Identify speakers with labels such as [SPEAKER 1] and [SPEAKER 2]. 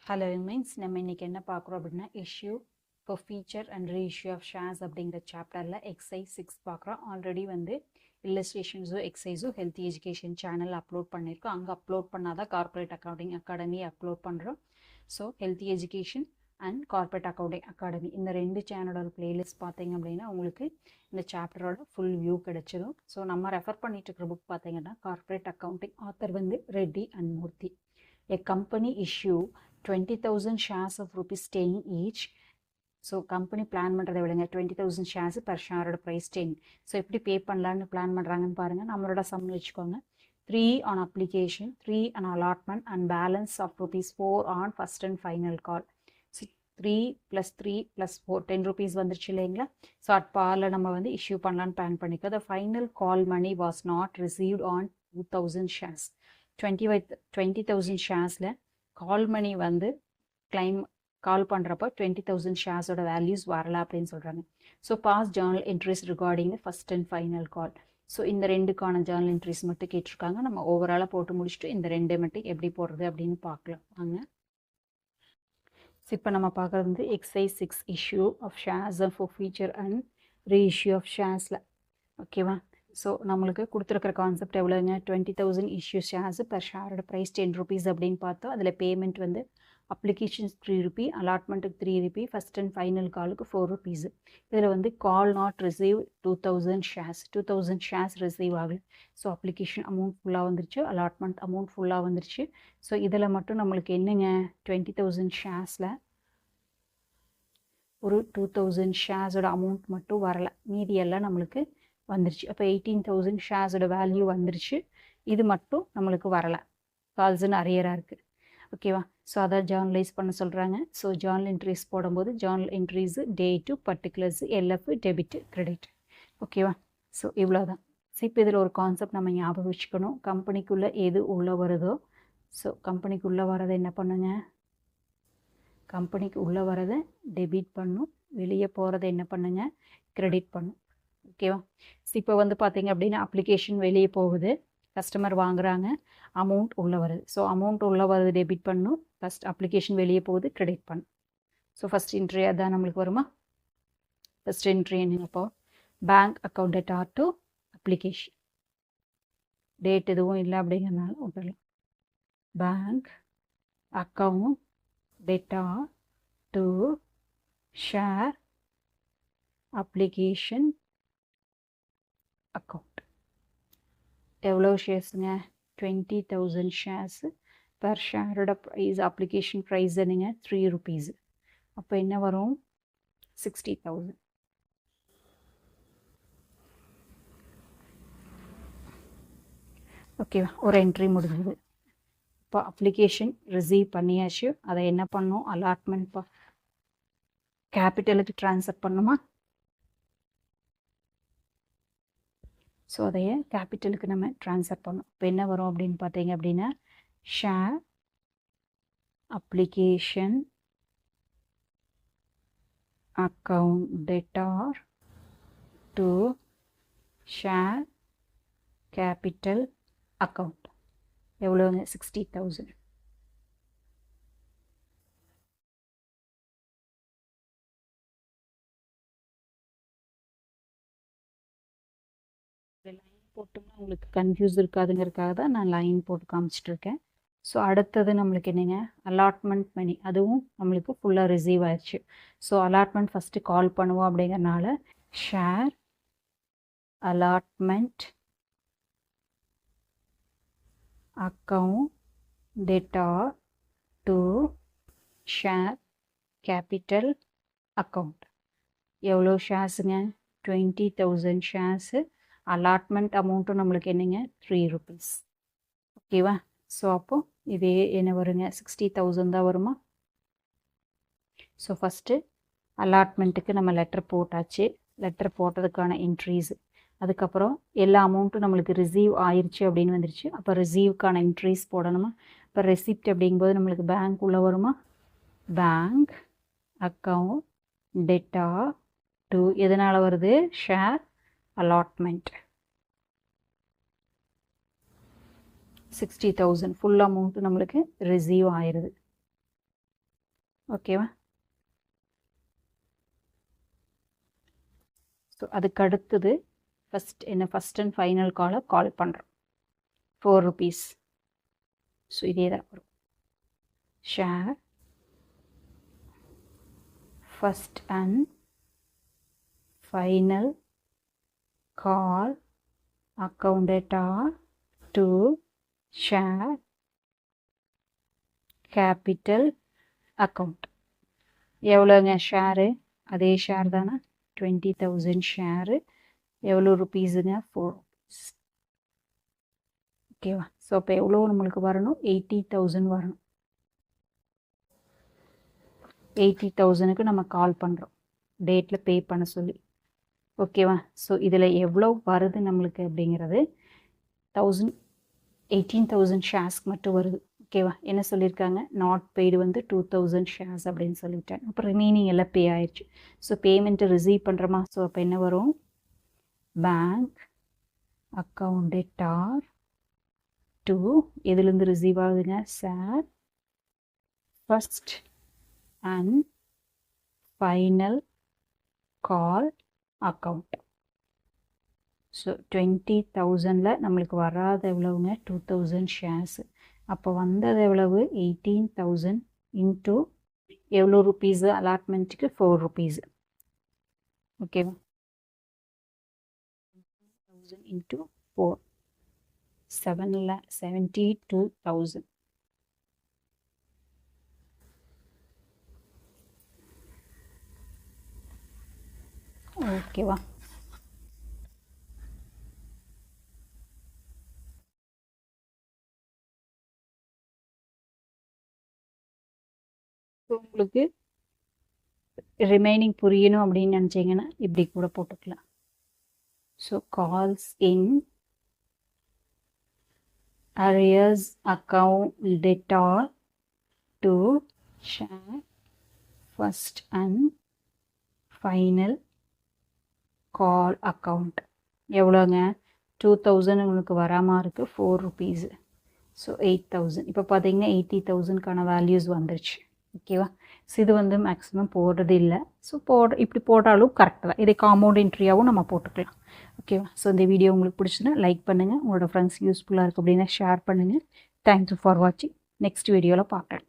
[SPEAKER 1] Hello means நம்ம இன்றைக்கி என்ன பார்க்குறோம் அப்படின்னா இஷ்யூ இப்போ forfeiture and reissue of shares அப்படிங்கிற சாப்டரில் எக்ஸைஸ் 6 பார்க்குறோம். ஆல்ரெடி வந்து இல்லஸ்ட்ரேஷன்ஸோ எக்ஸைஸோ ஹெல்த் எஜுகேஷன் சேனல் அப்லோட் பண்ணியிருக்கோம். அங்கே அப்லோட் பண்ணாதான் கார்ப்பரேட் அக்கௌண்டிங் அகாடமி அப்லோட் பண்ணுறோம். So health education and corporate accounting academy இந்த ரெண்டு சேனலோட பிளேலிஸ்ட் பார்த்தீங்க அப்படின்னா உங்களுக்கு இந்த சாப்டரோட ஃபுல் வியூ கிடைச்சிடும். ஸோ நம்ம ரெஃபர் பண்ணிட்டு இருக்கிற புக் பார்த்தீங்கன்னா கார்ப்பரேட் அக்கௌண்டிங், ஆத்தர் வந்து Reddy and Murthy. A company issue 20,000 shares of rupees 10 each. So company plan பண்ணுறதை விடுங்க, 20,000 ஷேர்ஸ் பர் ஷேரோட ப்ரைஸ் 10. ஸோ எப்படி பே பண்ணலான்னு பிளான் பண்ணுறாங்கன்னு பாருங்கள். நம்மளோட சம் வச்சுக்கோங்க. 3 on application, 3 on allotment and balance of rupees 4 on first and final call. So 3 + 3 + 4 10 rupees வந்துருச்சு இல்லைங்களா? ஸோ அட் பார்ல நம்ம வந்து இஷ்யூ பண்ணலான்னு பிளான் பண்ணிக்கோ. The final call money was not received on 2,000 shares. 20,000 ஷேர்ஸில் கால் மணி வந்து கால் பண்ணுறப்போ 20,000 ஷேர்ஸோட வேல்யூஸ் வரல அப்படின்னு சொல்கிறாங்க. So pass journal entries recording first and final call. So இந்த ரெண்டுக்கான ஜேர்னல் என்ட்ரிஸ் மட்டும் கேட்டிருக்காங்க. நம்ம ஓவராலாக போட்டு முடிச்சுட்டு இந்த ரெண்டு மட்டும் எப்படி போடுறது அப்படின்னு பார்க்கலாம் வாங்க. ஸோ இப்போ நம்ம பார்க்குறது வந்து excise 6 issue of shares forfeiture and reissue of ஷேர்ஸில். ஓகேவா? ஸோ நம்மளுக்கு கொடுத்துருக்கிற கான்செப்ட் எவ்வளோங்க? 20,000 இஷ்யூ ஷேர்ஸ் பர் ஷேரோட ப்ரைஸ் 10 rupees அப்படின்னு பார்த்தோம். அதில் பேமெண்ட் வந்து அப்ளிகேஷன்ஸ் 3 rupee, அலாட்மெண்ட்டுக்கு 3 rupee, ஃபஸ்ட் அண்ட் ஃபைனல் காலுக்கு 4 rupees. இதில் வந்து call not receive 2,000 shares, 2,000 shares receive ஆகுது. ஸோ அப்ளிகேஷன் அமௌண்ட் ஃபுல்லாக வந்துருச்சு, அலாட்மெண்ட் அமௌண்ட் ஃபுல்லாக வந்துருச்சு. ஸோ இதில் மட்டும் நம்மளுக்கு என்னங்க 20,000 ஷேர்ஸில் ஒரு 2,000 ஷேர்ஸோட அமௌண்ட் மட்டும் வரலை, மீதியெல்லாம் நம்மளுக்கு வந்துருச்சு. அப்போ 18,000 ஷேர்ஸோட வேல்யூ வந்துருச்சு, இது மட்டும் நம்மளுக்கு வரலை, கால்ஸ்ன்னு அரியராக இருக்குது. ஓகேவா? ஸோ அதை ஜேர்னலைஸ் பண்ண சொல்கிறாங்க. ஸோ ஜேர்னல் என்ட்ரிஸ் போடும்போது journal entries date particulars LF debit credit. ஓகேவா? ஸோ இவ்வளோ தான். ஸோ இப்போ இதில் ஒரு கான்செப்ட் நம்ம ஞாபகம் வச்சுக்கணும். கம்பெனிக்குள்ளே எது உள்ளே வருதோ, ஸோ கம்பெனிக்குள்ளே வரதை என்ன பண்ணுங்க, கம்பெனிக்கு உள்ளே வரதை டெபிட் பண்ணும், வெளியே போகிறத என்ன பண்ணுங்க, கிரெடிட் பண்ணும். ஓகேவா? ஸோ இப்போ வந்து பார்த்தீங்க அப்படின்னா அப்ளிகேஷன் வெளியே போகுது, கஸ்டமர் வாங்குறாங்க, அமௌண்ட் உள்ளே வருது. ஸோ அமௌண்ட் உள்ளே வருது டெபிட் பண்ணும், ஃபஸ்ட் அப்ளிகேஷன் வெளியே போகுது கிரெடிட் பண்ணும். ஸோ ஃபஸ்ட் என்ட்ரி அதான் நம்மளுக்கு வருமா? ஃபஸ்ட் என்ட்ரி என்னங்கப்போ, bank account debtor to application. Date எதுவும் இல்லை அப்படிங்கிறனால விட்டுடலாம். Bank account debtor to share application account. எவ்வளோ ஷேர்ஸுங்க? 20,000 ஷேர்ஸு பர் ஷேரோட ப்ரைஸ், அப்ளிகேஷன் ப்ரைஸ் என்னங்க 3 rupees. அப்போ என்ன வரும்? 60,000. ஓகேவா? ஒரு என்ட்ரி முடிஞ்சது. இப்போ அப்ளிகேஷன் ரிசீவ் பண்ணியாச்சு, அதை என்ன பண்ணணும், அலாட்மெண்ட் கேபிட்டலுக்கு ட்ரான்ஸ்ஃபர் பண்ணுமா? ஸோ அதையே கேபிட்டலுக்கு நம்ம ட்ரான்ஸ்ஃபர் பண்ணோம். இப்போ என்ன வரும் அப்படின்னு பார்த்தீங்க அப்படின்னா, share application account டேட்டார் to share capital account. எவ்வளோங்க? 60,000. லைன் போட்டோம்னா உங்களுக்கு கன்ஃபியூஸ் இருக்காதுங்கிறதுக்காக தான் நான் லைன் போட்டு காமிச்சிட்ருக்கேன். ஸோ அடுத்தது நம்மளுக்கு என்னங்க, அலாட்மெண்ட் மணி, அதுவும் நம்மளுக்கு ஃபுல்லாக ரிசீவ் ஆயிடுச்சு. ஸோ அலாட்மெண்ட் ஃபஸ்ட்டு கால் பண்ணுவோம் அப்படிங்கிறனால share allotment account debtor to share capital account. எவ்வளோ ஷேர்ஸுங்க? 20,000 ஷேர்ஸு. அலாட்மெண்ட் அமௌண்ட்டும் நம்மளுக்கு என்னங்க 3 rupees. ஓகேவா? ஸோ அப்போது இதே என்ன வருங்க, 60,000 தான் வருமா? ஸோ ஃபஸ்ட்டு அலாட்மெண்ட்டுக்கு நம்ம லெட்டர் போட்டாச்சு, லெட்டர் போட்டதுக்கான என்ட்ரிஸு, அதுக்கப்புறம் எல்லா அமௌண்ட்டும் நம்மளுக்கு ரிசீவ் ஆயிடுச்சு அப்படின்னு வந்துருச்சு. அப்போ ரிசீவ்க்கான என்ட்ரிஸ் போடணுமா? இப்போ ரெசிப்ட் அப்படிங்கும்போது நம்மளுக்கு பேங்க் உள்ளே வருமா? பேங்க் அக்கௌண்ட் டேட்டா டு எதனால் வருது? Share allotment. 60,000 ஃபுல் அமௌண்ட் நம்மளுக்கு ரிசீவ் ஆயிருது. ஓகேவா? ஸோ அதுக்கு அடுத்தது ஃபஸ்ட் அண்ட் ஃபைனல் கால் பண்ணுறோம். 4 rupees. ஸோ இதே தான் வரும். Share first and final call accounted R to share capital account. எவ்வளோங்க ஷேரு? அதே ஷேர் தானே, 20,000 ஷேரு. எவ்வளோ ருபீஸுங்க? 4 rupees. ஓகேவா? ஸோ அப்போ எவ்வளோ நம்மளுக்கு வரணும்? 80,000 வரணும். 80,000க்கு நம்ம கால் பண்ணுறோம் டேட்டில் பே பண்ண சொல்லி. ஓகேவா? ஸோ இதில் எவ்வளோ வருது நம்மளுக்கு அப்படிங்கிறது 18,000 ஷேர்ஸ்க்கு மட்டும் வருது. ஓகேவா? என்ன சொல்லியிருக்காங்க? நாட் பெய்டு வந்து 2,000 ஷேர்ஸ் அப்படின்னு சொல்லிட்டாங்க. அப்புறம் ரிமைனிங் எல்லாம் பே ஆயிடுச்சு. ஸோ பேமெண்ட்டை ரிசீவ் பண்ணுறோமா? ஸோ அப்போ என்ன வரும்? பேங்க் அக்கௌண்டட் ஆர் டு எதுலேருந்து ரிசீவ் ஆகுதுங்க? Sir first and final call account. So 20,000ல் நம்மளுக்கு வராத எவ்வளவுங்க? 2,000 ஷேர்ஸு. அப்போ வந்தது எவ்வளவு? 18,000 இன்ட்டு எவ்வளோ ருபீஸு அலாட்மெண்ட்டுக்கு? 4 rupees. ஓகேவா? 1000 இன்ட்டு 4 72,000. ஓகேவா? உங்களுக்கு ரிமைனிங் புரியணும் அப்படின்னு நினச்சிங்கன்னா இப்படி கூட போட்டுக்கலாம். So calls in arrears account debtor to share first and final call account. எவ்வளோங்க? 2,000 உங்களுக்கு வராமல் இருக்குது, 4 rupees. ஸோ 8,000. இப்போ பார்த்தீங்கன்னா 80,000க்கான வேல்யூஸ் வந்துருச்சு. ஓகேவா? ஸோ இது வந்து மேக்ஸிமம் போடுறது இல்லை. ஸோ இப்படி போட்டாலும் கரெக்டாக தான். இதை காம்பவுண்ட் என்ட்ரியாகவும் நம்ம போட்டுக்கலாம். ஓகேவா? ஸோ இந்த வீடியோ உங்களுக்கு பிடிச்சுன்னா லைக் பண்ணுங்கள். உங்களோட ஃப்ரெண்ட்ஸ் யூஸ்ஃபுல்லாக இருக்குது அப்படின்னா ஷேர் பண்ணுங்கள். தேங்க்யூ ஃபார் வாட்சிங். நெக்ஸ்ட் வீடியோவில் பார்க்குறேன்.